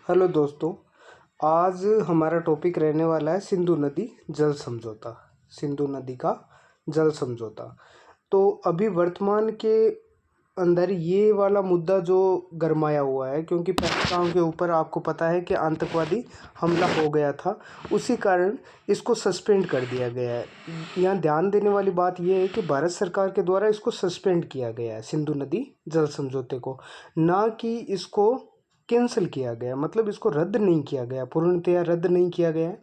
Hello दोस्तों। आज हमारा टॉपिक रहने वाला है सिंधु नदी जल समझौता। सिंधु नदी का जल समझौता। तो अभी वर्तमान के अंदर ये वाला मुद्दा जो गरमाया हुआ है, क्योंकि पहलगाम के ऊपर आपको पता है कि आतंकवादी हमला हो गया था। उसी कारण इसको सस्पेंड कर दिया गया है। यहाँ ध्यान देने वाली बात यह है कि भारत सरकार के द्वारा इसको सस्पेंड किया गया है, सिंधु नदी जल समझौते को, ना कि इसको कैंसिल किया गया। मतलब इसको रद्द नहीं किया गया, पूर्णतया रद्द नहीं किया गया है।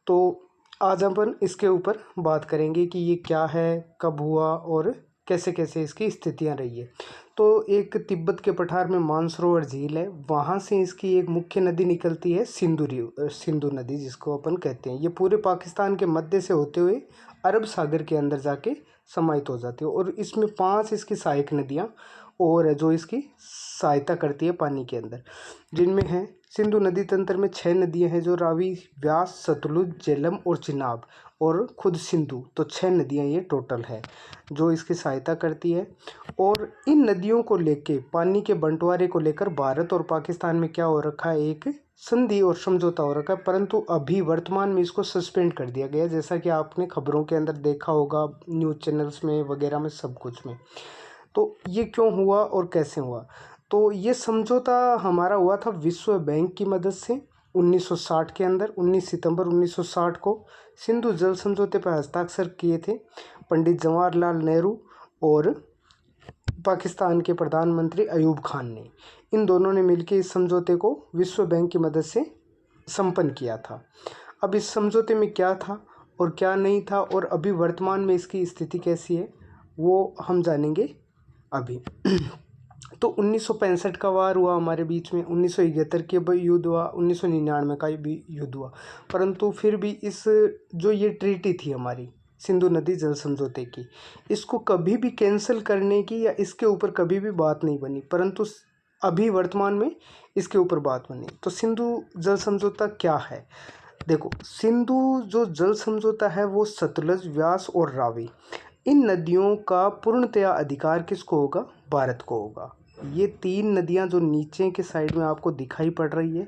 तो आज अपन इसके ऊपर बात करेंगे कि ये क्या है, कब हुआ और कैसे कैसे इसकी स्थितियां रही है। तो एक तिब्बत के पठार में मानसरोवर झील है, वहाँ से इसकी एक मुख्य नदी निकलती है, सिंधु नदी जिसको अपन कहते हैं। ये पूरे पाकिस्तान के मध्य से होते हुए अरब सागर के अंदर जाके समाहित हो जाती है। और इसमें 5 इसकी सहायक नदियाँ और है जो इसकी सहायता करती है पानी के अंदर, जिनमें है सिंधु नदी तंत्र में 6 नदियां हैं जो रावी, व्यास, सतलुज, झेलम और चिनाब और खुद सिंधु। तो 6 नदियां ये टोटल है जो इसकी सहायता करती है। और इन नदियों को लेके, पानी के बंटवारे को लेकर भारत और पाकिस्तान में क्या हो रखा है, एक संधि और समझौता हो रखा है। परंतु अभी वर्तमान में इसको सस्पेंड कर दिया गया, जैसा कि आपने खबरों के अंदर देखा होगा, न्यूज़ चैनल्स में वगैरह में, सब कुछ में। तो ये क्यों हुआ और कैसे हुआ? तो ये समझौता हमारा हुआ था विश्व बैंक की मदद से 1960 के अंदर। 19 सितंबर 1960 को सिंधु जल समझौते पर हस्ताक्षर किए थे पंडित जवाहरलाल नेहरू और पाकिस्तान के प्रधानमंत्री अयूब खान ने। इन दोनों ने मिलकर इस समझौते को विश्व बैंक की मदद से संपन्न किया था। अब इस समझौते में क्या था और क्या नहीं था और अभी वर्तमान में इसकी स्थिति कैसी है, वो हम जानेंगे अभी। तो 1965 का वार हुआ हमारे बीच में, 1971 के भी युद्ध हुआ, 1999 का भी युद्ध हुआ। परंतु फिर भी इस जो ये ट्रीटी थी हमारी सिंधु नदी जल समझौते की, इसको कभी भी कैंसिल करने की या इसके ऊपर कभी भी बात नहीं बनी। परंतु अभी वर्तमान में इसके ऊपर बात बनी। तो सिंधु जल समझौता क्या है? देखो, सिंधु जो जल समझौता है वो सतलज, व्यास और रावी, इन नदियों का पूर्णतया अधिकार किसको होगा? भारत को होगा। ये 3 नदियां जो नीचे के साइड में आपको दिखाई पड़ रही है,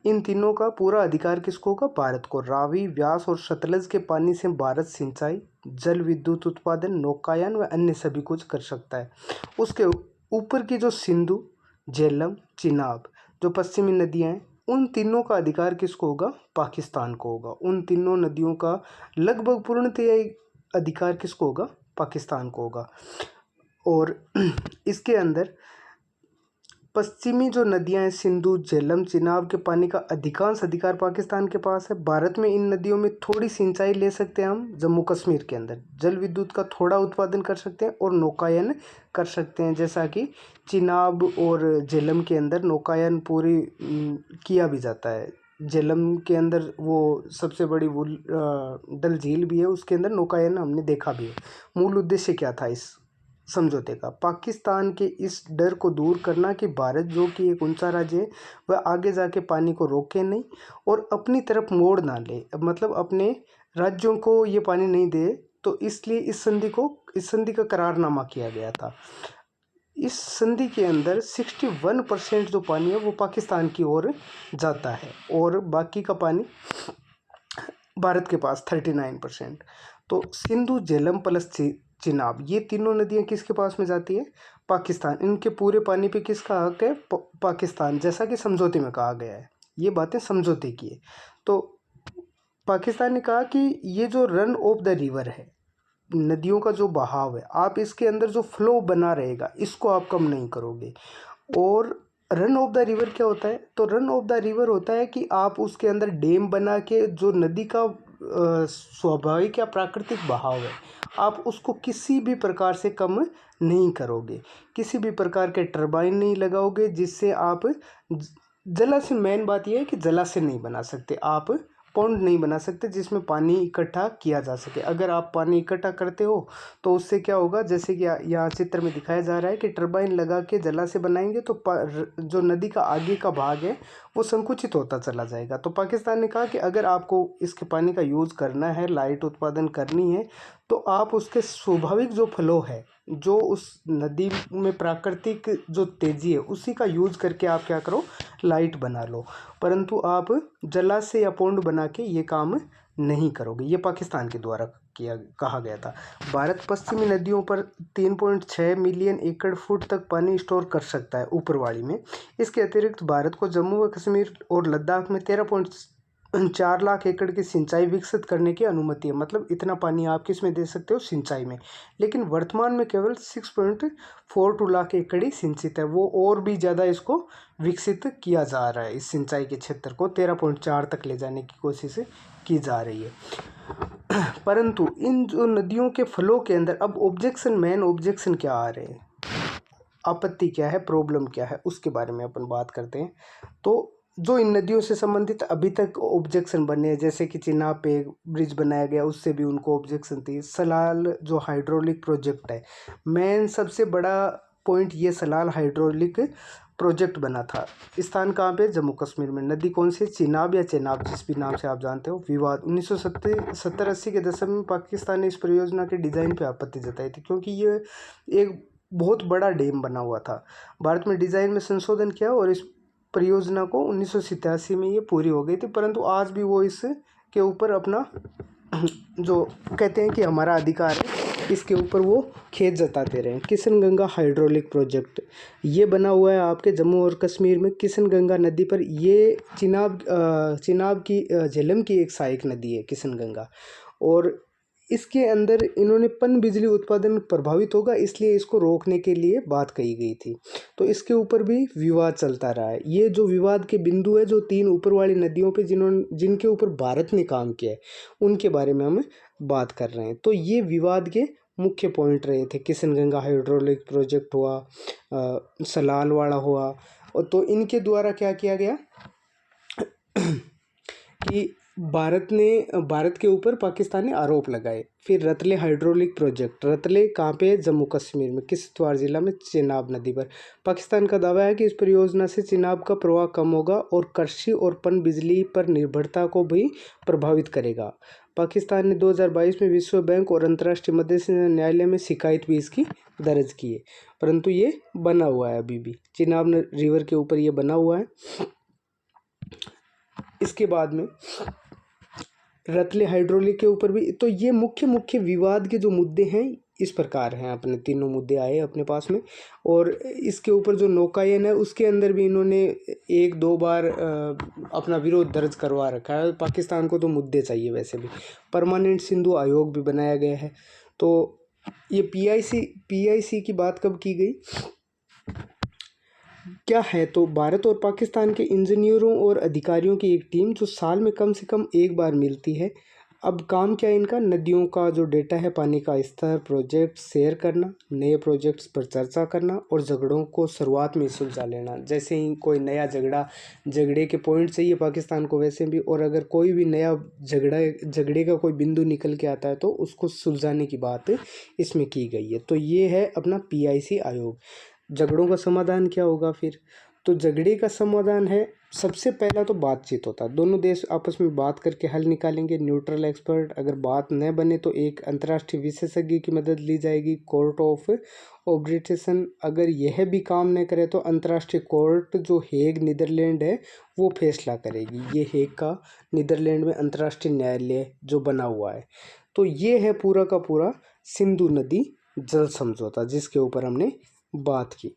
इन तीनों का पूरा अधिकार किसको होगा? भारत को। रावी, व्यास और सतलज के पानी से भारत सिंचाई, जल विद्युत उत्पादन, नौकायन व अन्य सभी कुछ कर सकता है। उसके ऊपर की जो सिंधु, झेलम, चिनाब जो पश्चिमी नदियां हैं, उन तीनों का अधिकार किसको होगा? पाकिस्तान को होगा। उन तीनों नदियों का लगभग पूर्णतया अधिकार किसको होगा? पाकिस्तान को होगा। और इसके अंदर पश्चिमी जो नदियां हैं, सिंधु, झेलम, चिनाब के पानी का अधिकांश अधिकार पाकिस्तान के पास है। भारत में इन नदियों में थोड़ी सिंचाई ले सकते हैं हम, जम्मू कश्मीर के अंदर जल विद्युत का थोड़ा उत्पादन कर सकते हैं और नौकायन कर सकते हैं, जैसा कि चिनाब और झेलम के अंदर नौकायन पूरी किया भी जाता है। झेलम के अंदर वो सबसे बड़ी डल झील भी है, उसके अंदर नौकायन हमने देखा भी है। मूल उद्देश्य क्या था इस समझौते का? पाकिस्तान के इस डर को दूर करना कि भारत जो कि एक ऊंचा राज्य है, वह आगे जाके पानी को रोके नहीं और अपनी तरफ मोड़ ना ले, मतलब अपने राज्यों को ये पानी नहीं दे। तो इसलिए इस संधि का करारनामा किया गया था। इस संधि के अंदर 61% जो पानी है वो पाकिस्तान की ओर जाता है और बाकी का पानी भारत के पास 39%। तो सिंधु, झेलम प्लस चिनाब, ये तीनों नदियां किसके पास में जाती है? पाकिस्तान। इनके पूरे पानी पे किसका हक है? पाकिस्तान, जैसा कि समझौते में कहा गया है। ये बातें समझौते की है। तो पाकिस्तान ने कहा कि ये जो रन ऑफ द रिवर है, नदियों का जो बहाव है, आप इसके अंदर जो फ्लो बना रहेगा इसको आप कम नहीं करोगे। और रन ऑफ द रिवर क्या होता है? तो रन ऑफ द रिवर होता है कि आप उसके अंदर डैम बना के जो नदी का स्वाभाविक या प्राकृतिक बहाव है, आप उसको किसी भी प्रकार से कम नहीं करोगे। किसी भी प्रकार के टरबाइन नहीं लगाओगे, जिससे आप जलाशय, मेन बात यह है कि जलाशय नहीं बना सकते आप, पॉन्ड नहीं बना सकते जिसमें पानी इकट्ठा किया जा सके। अगर आप पानी इकट्ठा करते हो तो उससे क्या होगा, जैसे कि यहाँ चित्र में दिखाया जा रहा है कि टरबाइन लगा के जलाशय बनाएंगे तो जो नदी का आगे का भाग है वो संकुचित होता चला जाएगा। तो पाकिस्तान ने कहा कि अगर आपको इसके पानी का यूज़ करना है, लाइट उत्पादन करनी है, तो आप उसके स्वाभाविक जो फ्लो है, जो उस नदी में प्राकृतिक जो तेज़ी है, उसी का यूज़ करके आप क्या करो, लाइट बना लो, परंतु आप जलाशय या पौंड बना के ये काम नहीं करोगे। ये पाकिस्तान के द्वारा कहा गया था। भारत पश्चिमी नदियों पर 3.6 मिलियन एकड़ फुट तक पानी स्टोर कर सकता है ऊपरवाली में। इसके अतिरिक्त भारत को जम्मू व कश्मीर और लद्दाख में 13.4 लाख एकड़ की सिंचाई विकसित करने की अनुमति है। मतलब इतना पानी आप किस में दे सकते हो, सिंचाई में। लेकिन वर्तमान में केवल 6.42 लाख एकड़ ही सिंचित है। वो और भी ज़्यादा इसको विकसित किया जा रहा है। इस सिंचाई के क्षेत्र को 13.4 तक ले जाने की कोशिश की जा रही है। परंतु इन जो नदियों के फ्लो के अंदर अब मेन ऑब्जेक्शन क्या आ रहे हैं, आपत्ति क्या है, प्रॉब्लम क्या है, उसके बारे में अपन बात करते हैं। तो जो इन नदियों से संबंधित अभी तक ऑब्जेक्शन बने हैं, जैसे कि चिनाब पे ब्रिज बनाया गया, उससे भी उनको ऑब्जेक्शन थी। सलाल जो हाइड्रोलिक प्रोजेक्ट है, मेन सबसे बड़ा पॉइंट ये सलाल हाइड्रोलिक प्रोजेक्ट बना था। स्थान कहाँ पे, जम्मू कश्मीर में। नदी कौन सी, चिनाब या चेनाब, जिस भी नाम से आप जानते हो। विवाद 1970-80 के दशक में पाकिस्तान ने इस परियोजना के डिज़ाइन पे आपत्ति जताई थी, क्योंकि ये एक बहुत बड़ा डैम बना हुआ था। भारत में डिज़ाइन में संशोधन किया और इस परियोजना को 1987 में ये पूरी हो गई थी, परंतु आज भी वो इसके ऊपर अपना जो कहते हैं कि हमारा अधिकार है, इसके ऊपर वो खेत जताते रहे। किशन गंगा हाइड्रोलिक प्रोजेक्ट ये बना हुआ है आपके जम्मू और कश्मीर में, किशन गंगा नदी पर। ये चिनाब की झेलम की एक सहायक नदी है किशन गंगा, और इसके अंदर इन्होंने पन बिजली उत्पादन प्रभावित होगा, इसलिए इसको रोकने के लिए बात कही गई थी। तो इसके ऊपर भी विवाद चलता रहा है। ये जो विवाद के बिंदु है, जो 3 ऊपर वाली नदियों पे जिनके ऊपर भारत ने काम किया है, उनके बारे में हम बात कर रहे हैं। तो ये विवाद के मुख्य पॉइंट रहे थे। किशन गंगा हाइड्रोलिक प्रोजेक्ट हुआ, सलाल वाला हुआ, और तो इनके द्वारा क्या किया गया कि भारत के ऊपर पाकिस्तान ने आरोप लगाए। फिर रतले हाइड्रोलिक प्रोजेक्ट, रतले कहाँ पे, जम्मू कश्मीर में, किश्तवाड़ जिला में, चेनाब नदी पर। पाकिस्तान का दावा है कि इस परियोजना से चिनाब का प्रवाह कम होगा और कृषि और पन बिजली पर निर्भरता को भी प्रभावित करेगा। पाकिस्तान ने 2022 में विश्व बैंक और अंतर्राष्ट्रीय मध्यस्थता न्यायालय में शिकायत भी इसकी दर्ज की है, परंतु ये बना हुआ है अभी भी। चिनाब रिवर के ऊपर ये बना हुआ है। इसके बाद में रतले हाइड्रोलिक के ऊपर भी। तो ये मुख्य विवाद के जो मुद्दे हैं इस प्रकार हैं। अपने तीनों मुद्दे आए अपने पास में, और इसके ऊपर जो नौकायन है उसके अंदर भी इन्होंने 1-2 बार अपना विरोध दर्ज करवा रखा है। पाकिस्तान को तो मुद्दे चाहिए वैसे भी। परमानेंट सिंधु आयोग भी बनाया गया है। तो ये पीआईसी की बात कब की गई, क्या है, तो भारत और पाकिस्तान के इंजीनियरों और अधिकारियों की एक टीम जो साल में कम से कम एक बार मिलती है। अब काम क्या है इनका, नदियों का जो डेटा है, पानी का स्तर, प्रोजेक्ट शेयर करना, नए प्रोजेक्ट्स पर चर्चा करना और झगड़ों को शुरुआत में सुलझा लेना। जैसे ही कोई नया झगड़े के पॉइंट चाहिए पाकिस्तान को, वैसे भी, और अगर कोई भी नया झगड़े का कोई बिंदु निकल के आता है तो उसको सुलझाने की बात इसमें की गई है। तो ये है अपना पीआईसी आयोग। झगड़ों का समाधान क्या होगा फिर, तो झगड़े का समाधान है, सबसे पहला तो बातचीत होता है। दोनों देश आपस में बात करके हल निकालेंगे। न्यूट्रल एक्सपर्ट, अगर बात न बने तो एक अंतर्राष्ट्रीय विशेषज्ञ की मदद ली जाएगी, कोर्ट ऑफ आर्बिट्रेशन। अगर यह भी काम न करे तो अंतर्राष्ट्रीय कोर्ट जो हेग नीदरलैंड है वो फैसला करेगी। ये हेग का नीदरलैंड में अंतर्राष्ट्रीय न्यायालय जो बना हुआ है। तो ये है पूरा का पूरा सिंधु नदी जल समझौता, जिसके ऊपर हमने बात की।